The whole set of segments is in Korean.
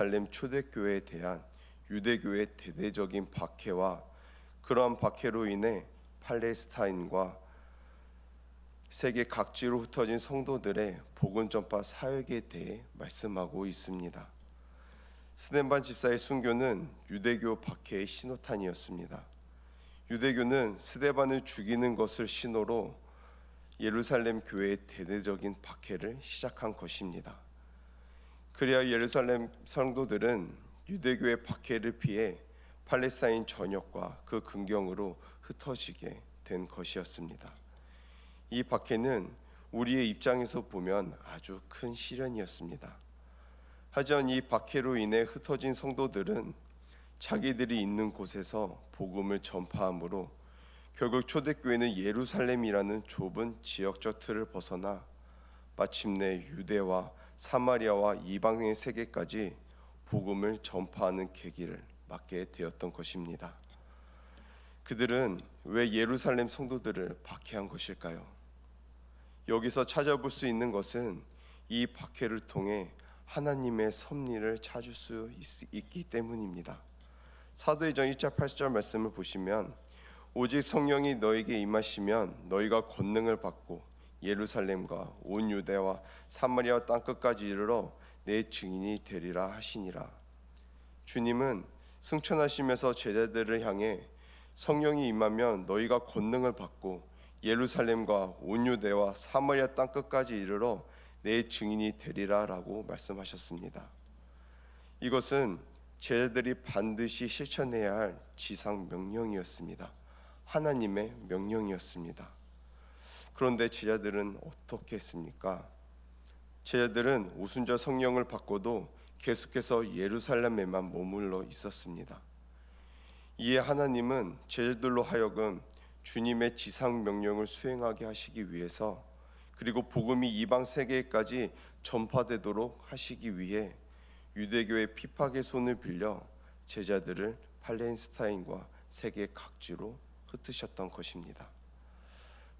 예루살렘 초대교회에 대한 유대교의 대대적인 박해와 그러한 박해로 인해 팔레스타인과 세계 각지로 흩어진 성도들의 복음 전파 사역에 대해 말씀하고 있습니다. 스덴반 집사의 순교는 유대교 박해의 신호탄이었습니다. 유대교는 스데반을 죽이는 것을 신호로 예루살렘 교회의 대대적인 박해를 시작한 것입니다. 그래야 예루살렘 성도들은 유대교의 박해를 피해 팔레스타인 전역과 그 근경으로 흩어지게 된 것이었습니다. 이 박해는 우리의 입장에서 보면 아주 큰 시련이었습니다. 하지만 이 박해로 인해 흩어진 성도들은 자기들이 있는 곳에서 복음을 전파함으로 결국 초대교회는 예루살렘이라는 좁은 지역적 틀을 벗어나 마침내 유대와 사마리아와 이방의 세계까지 복음을 전파하는 계기를 맞게 되었던 것입니다. 그들은 왜 예루살렘 성도들을 박해한 것일까요? 여기서 찾아볼 수 있는 것은 이 박해를 통해 하나님의 섭리를 찾을 수 있기 때문입니다. 사도행전 1장 8절 말씀을 보시면 오직 성령이 너에게 임하시면 너희가 권능을 받고 예루살렘과 온 유대와 사마리아 땅끝까지 이르러 내 증인이 되리라 하시니라. 주님은 승천하시면서 제자들을 향해 성령이 임하면 너희가 권능을 받고 예루살렘과 온 유대와 사마리아 땅끝까지 이르러 내 증인이 되리라 라고 말씀하셨습니다. 이것은 제자들이 반드시 실천해야 할 지상 명령이었습니다. 하나님의 명령이었습니다. 그런데 제자들은 어떻게 했습니까? 제자들은 오순절 성령을 받고도 계속해서 예루살렘에만 머물러 있었습니다. 이에 하나님은 제자들로 하여금 주님의 지상 명령을 수행하게 하시기 위해서 그리고 복음이 이방 세계까지 전파되도록 하시기 위해 유대교의 핍박의 손을 빌려 제자들을 팔레스타인과 세계 각지로 흩으셨던 것입니다.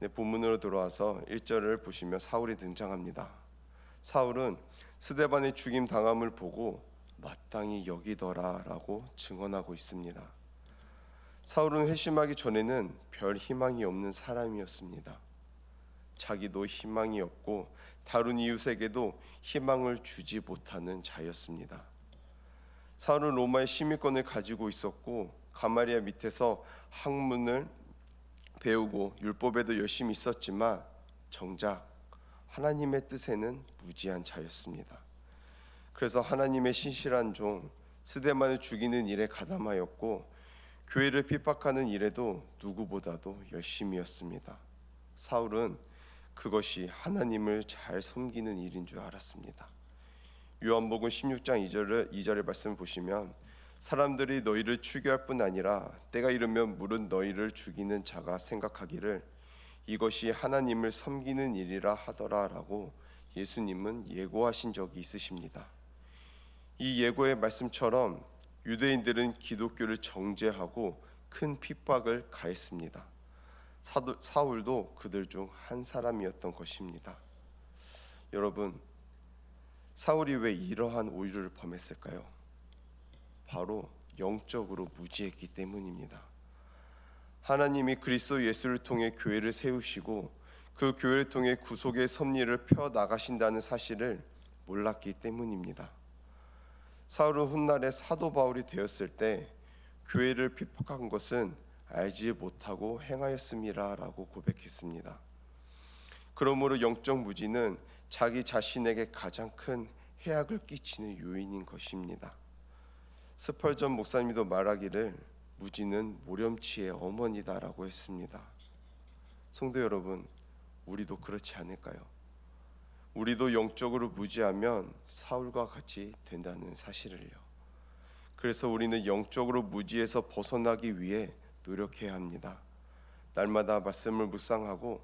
본문으로 돌아와서 1절을 보시면 사울이 등장합니다. 사울은 스데반의 죽임 당함을 보고 마땅히 여기더라 라고 증언하고 있습니다. 사울은 회심하기 전에는 별 희망이 없는 사람이었습니다. 자기도 희망이 없고 다른 이웃에게도 희망을 주지 못하는 자였습니다. 사울은 로마의 시민권을 가지고 있었고 가마리아 밑에서 학문을 배우고 율법에도 열심히 있었지만 정작 하나님의 뜻에는 무지한 자였습니다. 그래서 하나님의 신실한 종 스데반을 죽이는 일에 가담하였고 교회를 핍박하는 일에도 누구보다도 열심이었습니다. 사울은 그것이 하나님을 잘 섬기는 일인 줄 알았습니다. 요한복음 16장 2절의 말씀을 보시면 사람들이 너희를 추교할 뿐 아니라 때가 이르면 물은 너희를 죽이는 자가 생각하기를 이것이 하나님을 섬기는 일이라 하더라 라고 예수님은 예고하신 적이 있으십니다. 이 예고의 말씀처럼 유대인들은 기독교를 정죄하고 큰 핍박을 가했습니다. 사울도 그들 중 한 사람이었던 것입니다. 여러분, 사울이 왜 이러한 오류를 범했을까요? 바로 영적으로 무지했기 때문입니다. 하나님이 그리스도 예수를 통해 교회를 세우시고 그 교회를 통해 구속의 섭리를 펴 나가신다는 사실을 몰랐기 때문입니다. 사울은 훗날에 사도 바울이 되었을 때 교회를 핍박한 것은 알지 못하고 행하였음이라라고 고백했습니다. 그러므로 영적 무지는 자기 자신에게 가장 큰 해악을 끼치는 요인인 것입니다. 스펄전 목사님도 말하기를 무지는 모렴치의 어머니다라고 했습니다. 성도 여러분, 우리도 그렇지 않을까요? 우리도 영적으로 무지하면 사울과 같이 된다는 사실을요. 그래서 우리는 영적으로 무지에서 벗어나기 위해 노력해야 합니다. 날마다 말씀을 묵상하고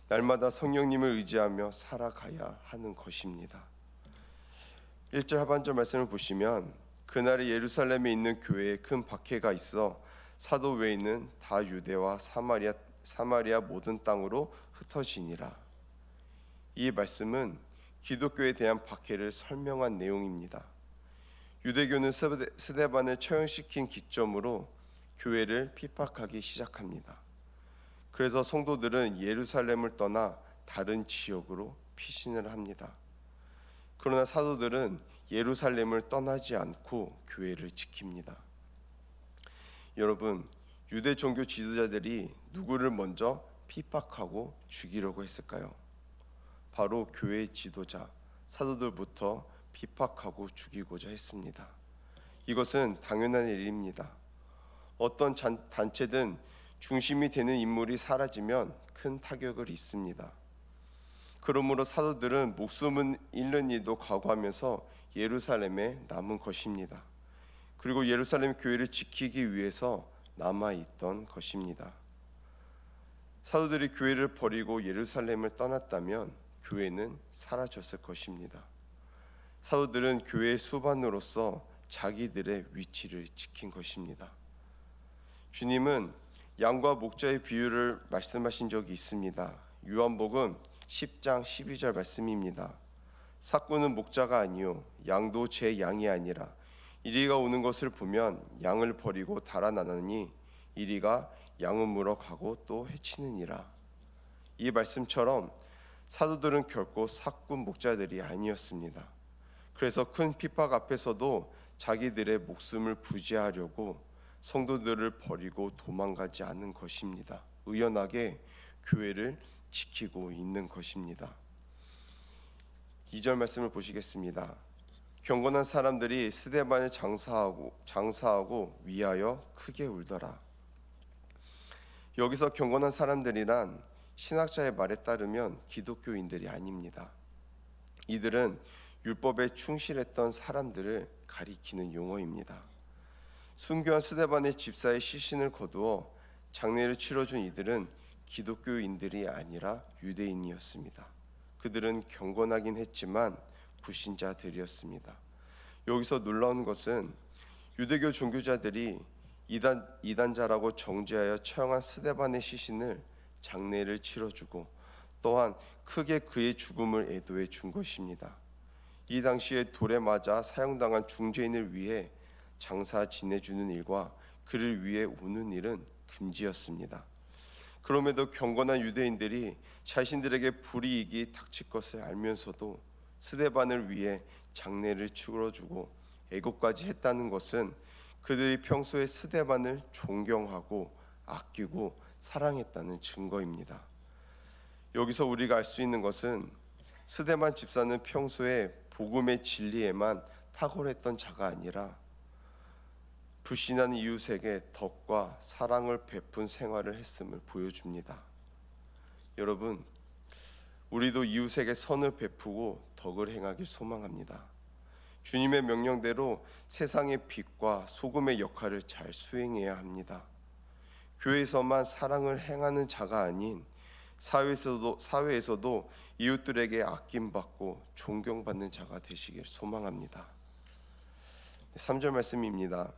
날마다 성령님을 의지하며 살아가야 하는 것입니다. 1절 하반절 말씀을 보시면 그날에 예루살렘에 있는 교회에 큰 박해가 있어 사도 외에는 다 유대와 사마리아 모든 땅으로 흩어지니라. 이 말씀은 기독교에 대한 박해를 설명한 내용입니다. 유대교는 스데반을 처형시킨 기점으로 교회를 핍박하기 시작합니다. 그래서 성도들은 예루살렘을 떠나 다른 지역으로 피신을 합니다. 그러나 사도들은 예루살렘을 떠나지 않고 교회를 지킵니다. 여러분, 유대 종교 지도자들이 누구를 먼저 핍박하고 죽이려고 했을까요? 바로 교회 지도자, 사도들부터 핍박하고 죽이고자 했습니다. 이것은 당연한 일입니다. 어떤 단체든 중심이 되는 인물이 사라지면 큰 타격을 입습니다. 그러므로 사도들은 목숨은 잃는 이도 각오하면서 예루살렘에 남은 것입니다. 그리고 예루살렘 교회를 지키기 위해서 남아있던 것입니다. 사도들이 교회를 버리고 예루살렘을 떠났다면 교회는 사라졌을 것입니다. 사도들은 교회의 수반으로서 자기들의 위치를 지킨 것입니다. 주님은 양과 목자의 비유를 말씀하신 적이 있습니다. 요한복음 10장 12절 말씀입니다. 삭구는 목자가 아니요 양도 제 양이 아니라 이리가 오는 것을 보면 양을 버리고 달아나느니 이리가 양을 물어가고 또 해치느니라. 이 말씀처럼 사도들은 결코 삭구 목자들이 아니었습니다. 그래서 큰 핍박 앞에서도 자기들의 목숨을 부지하려고 성도들을 버리고 도망가지 않은 것입니다. 의연하게 교회를 지키고 있는 것입니다. 2절 말씀을 보시겠습니다. 경건한 사람들이 스데반을 장사하고 위하여 크게 울더라. 여기서 경건한 사람들이란 신학자의 말에 따르면 기독교인들이 아닙니다. 이들은 율법에 충실했던 사람들을 가리키는 용어입니다. 순교한 스데반의 집사의 시신을 거두어 장례를 치러준 이들은 기독교인들이 아니라 유대인이었습니다. 그들은 경건하긴 했지만 불신자들이었습니다. 여기서 놀라운 것은 유대교 종교자들이 이단자라고 정죄하여 처형한 스데반의 시신을 장례를 치러주고 또한 크게 그의 죽음을 애도해 준 것입니다. 이 당시에 돌에 맞아 사형당한 중죄인을 위해 장사 지내주는 일과 그를 위해 우는 일은 금지였습니다. 그럼에도 경건한 유대인들이 자신들에게 불이익이 닥칠 것을 알면서도 스데반을 위해 장례를 치러주고 애고까지 했다는 것은 그들이 평소에 스데반을 존경하고 아끼고 사랑했다는 증거입니다. 여기서 우리가 알 수 있는 것은 스데반 집사는 평소에 복음의 진리에만 탁월했던 자가 아니라 불신한 이웃에게 덕과 사랑을 베푼 생활을 했음을 보여줍니다. 여러분, 우리도 이웃에게 선을 베푸고 덕을 행하길 소망합니다. 주님의 명령대로 세상의 빛과 소금의 역할을 잘 수행해야 합니다. 교회에서만 사랑을 행하는 자가 아닌 사회에서도 이웃들에게 아낌받고 존경받는 자가 되시길 소망합니다. 3절 말씀입니다.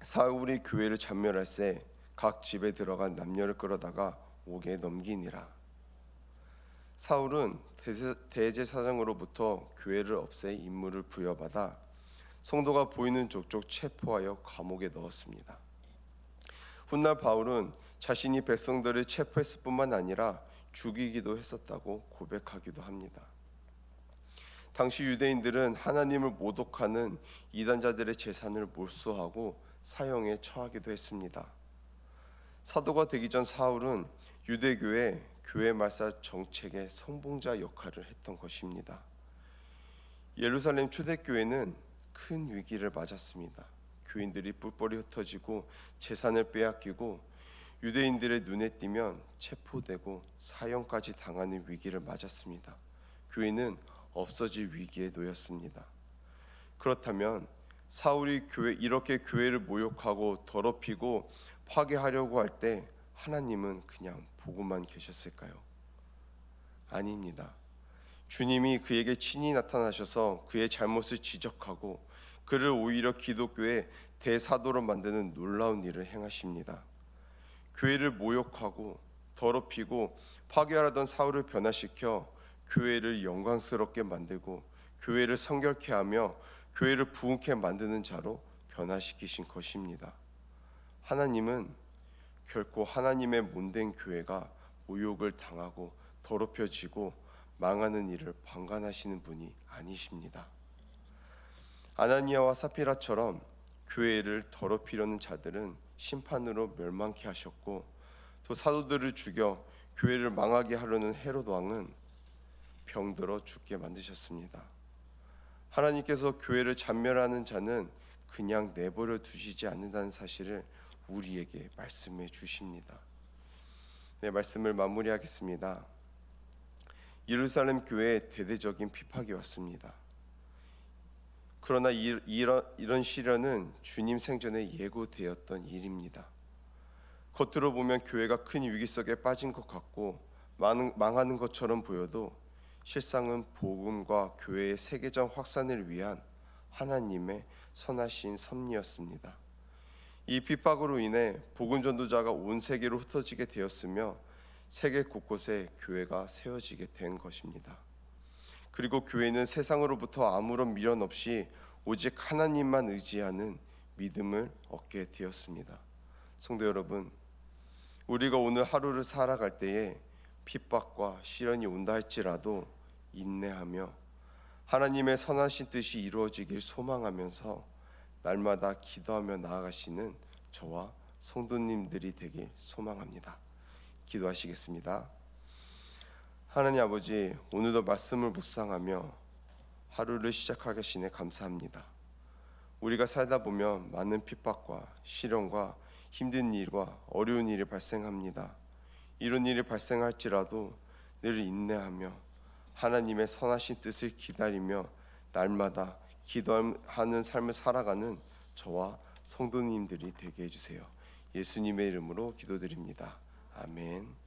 사울이 교회를 잔멸할새 각 집에 들어가 남녀를 끌어다가 옥에 넘기니라. 사울은 대제사장으로부터 교회를 없앨 임무를 부여받아 성도가 보이는 족족 체포하여 감옥에 넣었습니다. 훗날 바울은 자신이 백성들을 체포했을 뿐만 아니라 죽이기도 했었다고 고백하기도 합니다. 당시 유대인들은 하나님을 모독하는 이단자들의 재산을 몰수하고 사형에 처하기도 했습니다. 사도가 되기 전 사울은 유대교의 교회 말사 정책의 선봉자 역할을 했던 것입니다. 예루살렘 초대교회는 큰 위기를 맞았습니다. 교인들이 뿔뿔이 흩어지고 재산을 빼앗기고 유대인들의 눈에 띄면 체포되고 사형까지 당하는 위기를 맞았습니다. 교회는 없어질 위기에 놓였습니다. 그렇다면 사울이 이렇게 교회를 모욕하고 더럽히고 파괴하려고 할 때 하나님은 그냥 보고만 계셨을까요? 아닙니다. 주님이 그에게 친히 나타나셔서 그의 잘못을 지적하고 그를 오히려 기독교의 대사도로 만드는 놀라운 일을 행하십니다. 교회를 모욕하고 더럽히고 파괴하려던 사울을 변화시켜 교회를 영광스럽게 만들고 교회를 성결케 하며 교회를 부흥케 만드는 자로 변화시키신 것입니다. 하나님은 결코 하나님의 못된 교회가 모욕을 당하고 더럽혀지고 망하는 일을 방관하시는 분이 아니십니다. 아나니아와 사피라처럼 교회를 더럽히려는 자들은 심판으로 멸망케 하셨고, 또 사도들을 죽여 교회를 망하게 하려는 헤롯 왕은 병들어 죽게 만드셨습니다. 하나님께서 교회를 잔멸하는 자는 그냥 내버려 두시지 않는다는 사실을 우리에게 말씀해 주십니다. 네, 말씀을 마무리하겠습니다. 예루살렘 교회에 대대적인 핍박이 왔습니다. 그러나 이런 시련은 주님 생전에 예고되었던 일입니다. 겉으로 보면 교회가 큰 위기 속에 빠진 것 같고 망하는 것처럼 보여도 실상은 복음과 교회의 세계적 확산을 위한 하나님의 선하신 섭리였습니다. 이 핍박으로 인해 복음 전도자가 온 세계로 흩어지게 되었으며 세계 곳곳에 교회가 세워지게 된 것입니다. 그리고 교회는 세상으로부터 아무런 미련 없이 오직 하나님만 의지하는 믿음을 얻게 되었습니다. 성도 여러분, 우리가 오늘 하루를 살아갈 때에 핍박과 시련이 온다 할지라도 인내하며 하나님의 선하신 뜻이 이루어지길 소망하면서 날마다 기도하며 나아가시는 저와 성도님들이 되길 소망합니다. 기도하시겠습니다. 하나님 아버지, 오늘도 말씀을 묵상하며 하루를 시작하게 하시네 감사합니다. 우리가 살다 보면 많은 핍박과 시련과 힘든 일과 어려운 일이 발생합니다. 이런 일이 발생할지라도 늘 인내하며 하나님의 선하신 뜻을 기다리며 날마다 기도하는 삶을 살아가는 저와 성도님들이 되게 해주세요. 예수님의 이름으로 기도드립니다. 아멘.